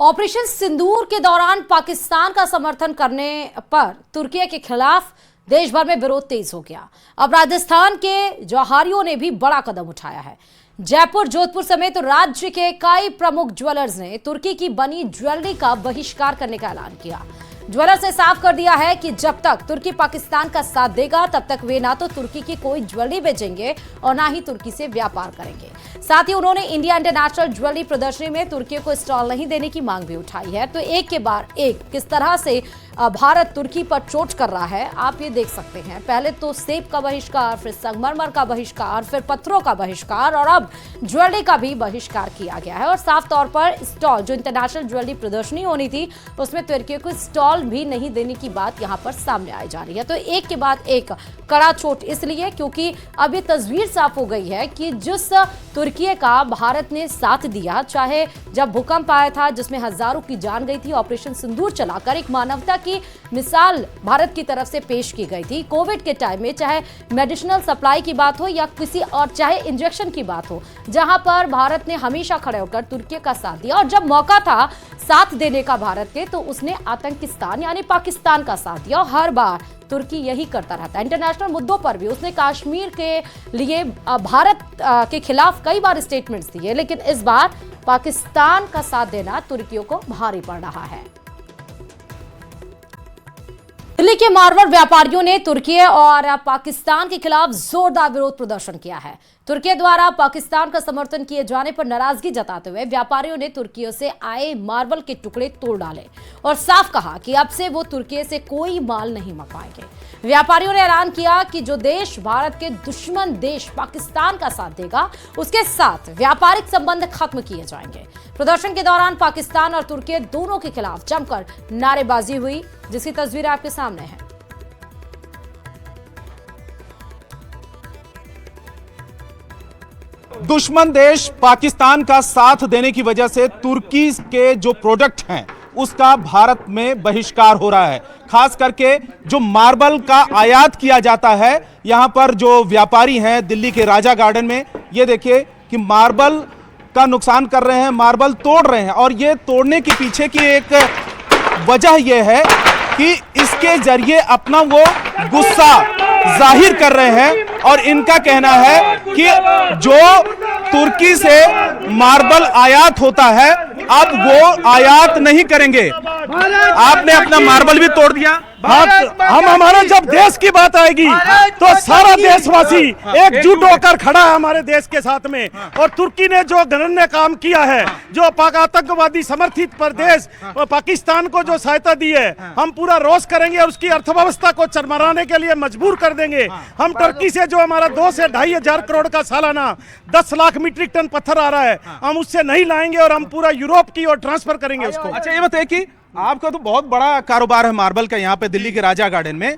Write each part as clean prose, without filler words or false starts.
Operation सिंदूर के दौरान पाकिस्तान का समर्थन करने पर तुर्की के खिलाफ देश भर में विरोध तेज हो गया। अब राजस्थान के जौहरियों ने भी बड़ा कदम उठाया है। जयपुर, जोधपुर समेत राज्य के कई प्रमुख ज्वेलर्स ने तुर्की की बनी ज्वेलरी का बहिष्कार करने का ऐलान किया। ज्वेलर्स ने साफ कर दिया है कि जब तक तुर्की पाकिस्तान का साथ देगा तब तक वे ना तो तुर्की की कोई ज्वेलरी बेचेंगे और ना ही तुर्की से व्यापार करेंगे। साथ ही उन्होंने इंडिया इंटरनेशनल ज्वेलरी प्रदर्शनी में तुर्की को स्टॉल नहीं देने की मांग भी उठाई है। तो एक के बाद एक किस तरह से भारत तुर्की पर चोट कर रहा है, आप ये देख सकते हैं। पहले तो सेब का बहिष्कार, फिर संगमरमर का बहिष्कार, फिर पत्थरों का बहिष्कार और अब ज्वेलरी का भी बहिष्कार किया गया है। और साफ तौर पर स्टॉल, जो इंटरनेशनल ज्वेलरी प्रदर्शनी होनी थी, उसमें तुर्की को स्टॉल भी नहीं देने की बात यहां पर सामने आई जा रही है। तो एक के बाद एक कड़ा चोट इसलिए क्योंकि अब ये तस्वीर साफ हो गई है कि जिस तुर्की का भारत ने साथ दिया, चाहे जब भूकंप आया था जिसमें हजारों की जान गई थी, ऑपरेशन सिंदूर चलाकर एक मानवता की मिसाल भारत की तरफ से पेश की गई थी। कोविड के टाइम में चाहे मेडिसिनल सप्लाई की बात हो या किसी और चाहे इंजेक्शन की बात हो, जहां पर भारत ने हमेशा खड़े होकर तुर्की का साथ दिया और जब मौका था साथ देने का भारत के, तो उसने आतंकिस्तान यानी पाकिस्तान का साथ दिया। और हर बार तुर्की यही करता रहता है। इंटरनेशनल मुद्दों पर भी उसने कश्मीर के लिए भारत के खिलाफ कई बार स्टेटमेंट्स दिए, लेकिन इस बार पाकिस्तान का साथ देना तुर्कियों को भारी पड़ रहा है। दिल्ली के मार्बल व्यापारियों ने तुर्की और पाकिस्तान के खिलाफ जोरदार विरोध प्रदर्शन किया है। तुर्की द्वारा पाकिस्तान का समर्थन किए जाने पर नाराजगी जताते हुए व्यापारियों ने तुर्की से आए मार्बल के टुकड़े तोड़ डाले और साफ कहा कि अब से वो तुर्की से कोई माल नहीं मंगवाएंगे। व्यापारियों ने ऐलान किया कि जो देश भारत के दुश्मन देश पाकिस्तान का साथ देगा, उसके साथ व्यापारिक संबंध खत्म किए जाएंगे। प्रदर्शन के दौरान पाकिस्तान और तुर्की दोनों के खिलाफ जमकर नारेबाजी हुई, जिसकी तस्वीर आपके सामने है। दुश्मन देश पाकिस्तान का साथ देने की वजह से तुर्की के जो प्रोडक्ट हैं उसका भारत में बहिष्कार हो रहा है। खास करके जो मार्बल का आयात किया जाता है, यहां पर जो व्यापारी हैं दिल्ली के राजा गार्डन में, ये देखिए कि मार्बल का नुकसान कर रहे हैं, मार्बल तोड़ रहे हैं। और ये तोड़ने के पीछे की एक वजह यह है कि इसके जरिए अपना वो गुस्सा जाहिर कर रहे हैं और इनका कहना है कि जो तुर्की से मार्बल आयात होता है अब वो आयात नहीं करेंगे। आपने अपना मार्बल भी तोड़ दिया। हम हमारे जब देश की बात आएगी तो सारा देशवासी एकजुट होकर खड़ा है हमारे देश के साथ में। और तुर्की ने जो घृण्य काम किया है, जो आतंकवादी समर्थित प्रदेश पाकिस्तान को जो सहायता दी है, हम पूरा रोष करेंगे और उसकी अर्थव्यवस्था को चरमराने के लिए मजबूर कर देंगे। हम तुर्की से जो हमारा 2 से 2.5 हजार करोड़ का सालाना 10 लाख मीट्रिक टन पत्थर आ रहा है, हम उससे नहीं लाएंगे और हम पूरा यूरोप की ओर ट्रांसफर करेंगे उसको। अच्छा, ये बताइए कि आपका तो बहुत बड़ा कारोबार है मार्बल का यहाँ पे दिल्ली के राजा गार्डन में,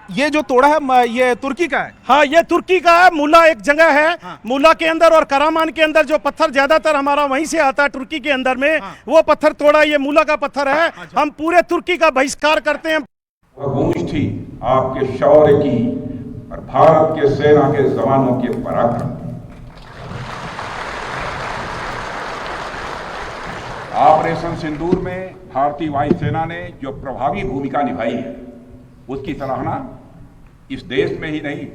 ये जो तोड़ा है ये तुर्की का है? हाँ, ये तुर्की का है। मुला एक जगह है, हाँ। मुला के अंदर और करामान के अंदर जो पत्थर ज्यादातर हमारा वहीं से आता है तुर्की के अंदर में, हाँ। वो पत्थर तोड़ा, ये मुला का पत्थर है। अच्छा। हम पूरे तुर्की का बहिष्कार करते हैं। गूंज थी आपके शौर्य की और भारत के सेना के जवानों के पराक्रम। ऑपरेशन सिंदूर में भारतीय वायुसेना ने जो प्रभावी भूमिका निभाई है, उसकी सराहना इस देश में ही नहीं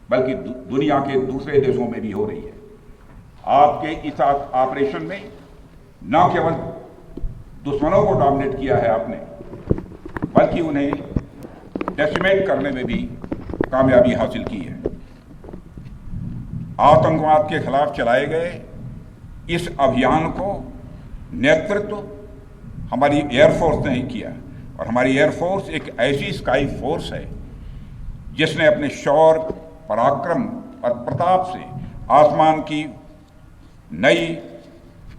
बल्कि दुनिया के दूसरे देशों में भी हो रही है। आपके इस ऑपरेशन में न केवल दुश्मनों को डोमिनेट किया है आपने, बल्कि उन्हें डेसिमेट करने में भी कामयाबी हासिल की है। आतंकवाद के खिलाफ चलाए गए इस अभियान को नेतृत्व हमारी एयरफोर्स ने ही किया और हमारी एयरफोर्स एक ऐसी स्काई फोर्स है जिसने अपने शौर्य, पराक्रम और प्रताप से आसमान की नई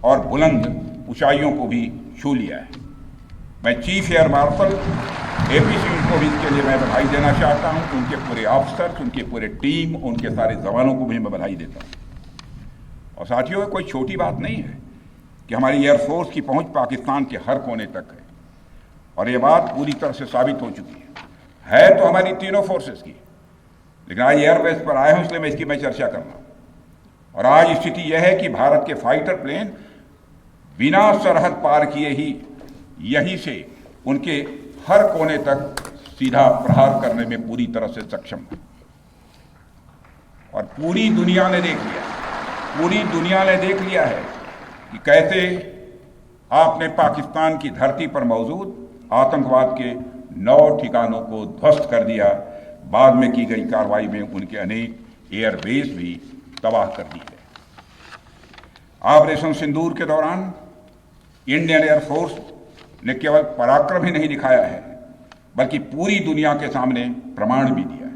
और बुलंद ऊंचाइयों को भी छू लिया है। मैं chief air marshal AP Singh को भी इसके लिए मैं बधाई देना चाहता हूं। उनके पूरे ऑफिसर्स, उनके पूरे टीम, उनके सारे जवानों को भी मैं बधाई देता हूं। और साथियों, कोई छोटी बात नहीं है कि हमारी एयरफोर्स की पहुंच पाकिस्तान के हर कोने तक है और ये बात पूरी तरह से साबित हो चुकी है तो हमारी तीनों फोर्सेस की, लेकिन आज एयरबेस पर आए हूं इसलिए मैं चर्चा कर रहा हूं। और आज स्थिति यह है कि भारत के फाइटर प्लेन बिना सरहद पार किए ही यहीं से उनके हर कोने तक सीधा प्रहार करने में पूरी तरह से सक्षम है। और पूरी दुनिया ने देख लिया है कि कैसे आपने पाकिस्तान की धरती पर मौजूद आतंकवाद के 9 ठिकानों को ध्वस्त कर दिया। बाद में की गई कार्रवाई में उनके अनेक एयरबेस भी तबाह कर दिए। ऑपरेशन सिंदूर के दौरान इंडियन एयरफोर्स ने केवल पराक्रम ही नहीं दिखाया है, बल्कि पूरी दुनिया के सामने प्रमाण भी दिया है।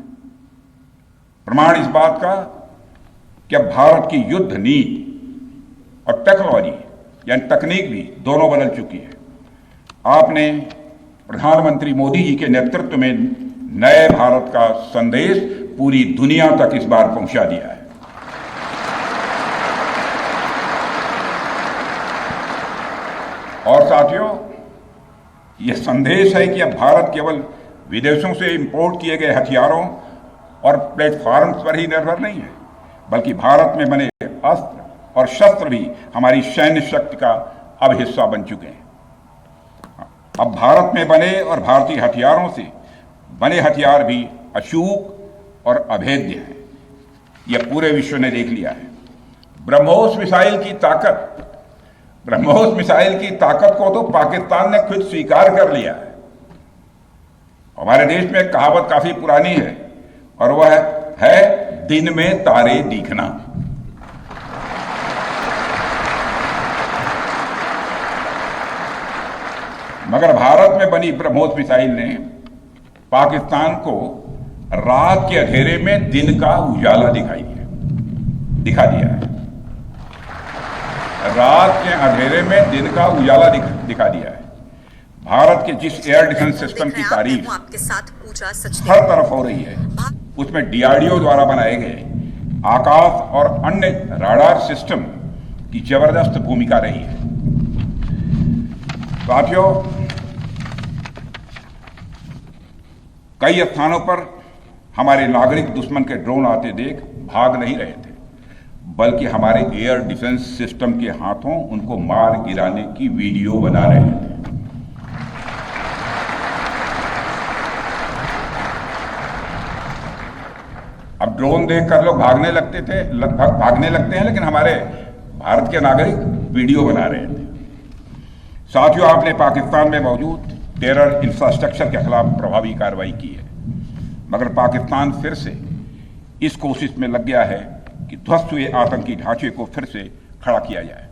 प्रमाण इस बात का कि अब भारत की युद्ध नीति और टेक्नोलॉजी यानी तकनीक भी दोनों बदल चुकी है। आपने प्रधानमंत्री मोदी जी के नेतृत्व में नए भारत का संदेश पूरी दुनिया तक इस बार पहुंचा दिया है। और साथियों, यह संदेश है कि अब भारत केवल विदेशों से इंपोर्ट किए गए हथियारों और प्लेटफॉर्म्स पर ही निर्भर नहीं है, बल्कि भारत में बने अस्त्र और शस्त्र भी हमारी सैन्य शक्ति का अब हिस्सा बन चुके हैं। अब भारत में बने और भारतीय हथियारों से बने हथियार भी अचूक और अभेद्य हैं। यह पूरे विश्व ने देख लिया है। ब्रह्मोस मिसाइल की ताकत को तो पाकिस्तान ने खुद स्वीकार कर लिया है। हमारे देश में एक कहावत काफी पुरानी है और वह है दिन में तारे दिखना। मगर भारत में बनी ब्रह्मोस मिसाइल ने पाकिस्तान को रात के अंधेरे में दिन का उजाला दिखा दिया है। रात के अंधेरे में दिन का उजाला दिखा दिया है। भारत के जिस एयर डिफेंस सिस्टम की तारीफ हर तरफ हो रही है, उसमें डीआरडीओ द्वारा बनाए गए आकाश और अन्य राडार सिस्टम की जबरदस्त भूमिका रही है। साथियों, कई स्थानों पर हमारे नागरिक दुश्मन के ड्रोन आते देख भाग नहीं रहे थे, बल्कि हमारे एयर डिफेंस सिस्टम के हाथों उनको मार गिराने की वीडियो बना रहे थे। अब ड्रोन देखकर लोग भागने लगते हैं, लेकिन हमारे भारत के नागरिक वीडियो बना रहे थे। साथियों, आपने पाकिस्तान में मौजूद टेरर इंफ्रास्ट्रक्चर के खिलाफ प्रभावी कार्रवाई की है, मगर पाकिस्तान फिर से इस कोशिश में लग गया है कि ध्वस्त हुए आतंकी ढांचे को फिर से खड़ा किया जाए।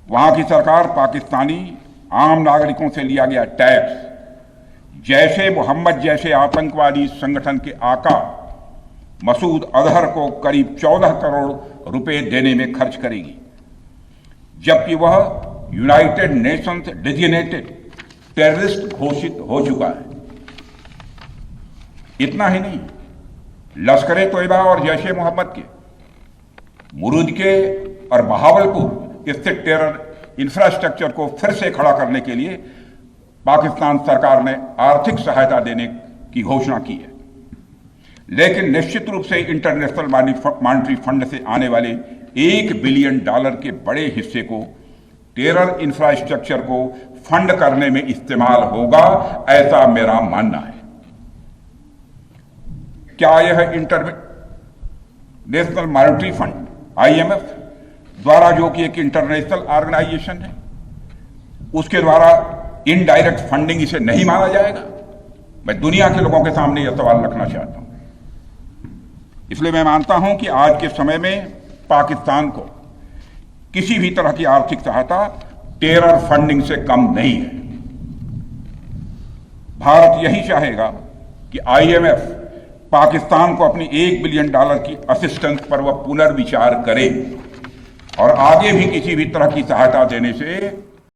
वहां की सरकार पाकिस्तानी आम नागरिकों से लिया गया टैक्स जैशे मोहम्मद जैसे आतंकवादी संगठन के आका मसूद अजहर को करीब 14 करोड़ रुपए देने में खर्च करेगी, जबकि वह यूनाइटेड नेशंस डेजिग्नेटेड टेररिस्ट घोषित हो चुका है। इतना ही नहीं, लश्कर-ए-तोयबा और जैश ए मोहम्मद के मुरूद के और बहावलपुर स्थित टेरर इंफ्रास्ट्रक्चर को फिर से खड़ा करने के लिए पाकिस्तान सरकार ने आर्थिक सहायता देने की घोषणा की है। लेकिन निश्चित रूप से इंटरनेशनल मॉनेटरी फंड से आने वाले $1 बिलियन के बड़े हिस्से को टेरर इंफ्रास्ट्रक्चर को फंड करने में इस्तेमाल होगा, ऐसा मेरा मानना है। क्या यह इंटरनेशनल मॉनेटरी फंड IMF द्वारा, जो कि एक इंटरनेशनल ऑर्गेनाइजेशन है, उसके द्वारा इनडायरेक्ट फंडिंग इसे नहीं माना जाएगा? मैं दुनिया के लोगों के सामने यह सवाल रखना चाहता हूं। इसलिए मैं मानता हूं कि आज के समय में पाकिस्तान को किसी भी तरह की आर्थिक सहायता टेरर फंडिंग से कम नहीं है। भारत यही चाहेगा कि IMF पाकिस्तान को अपनी $1 बिलियन की असिस्टेंस पर वह पुनर्विचार करे और आगे भी किसी भी तरह की सहायता देने से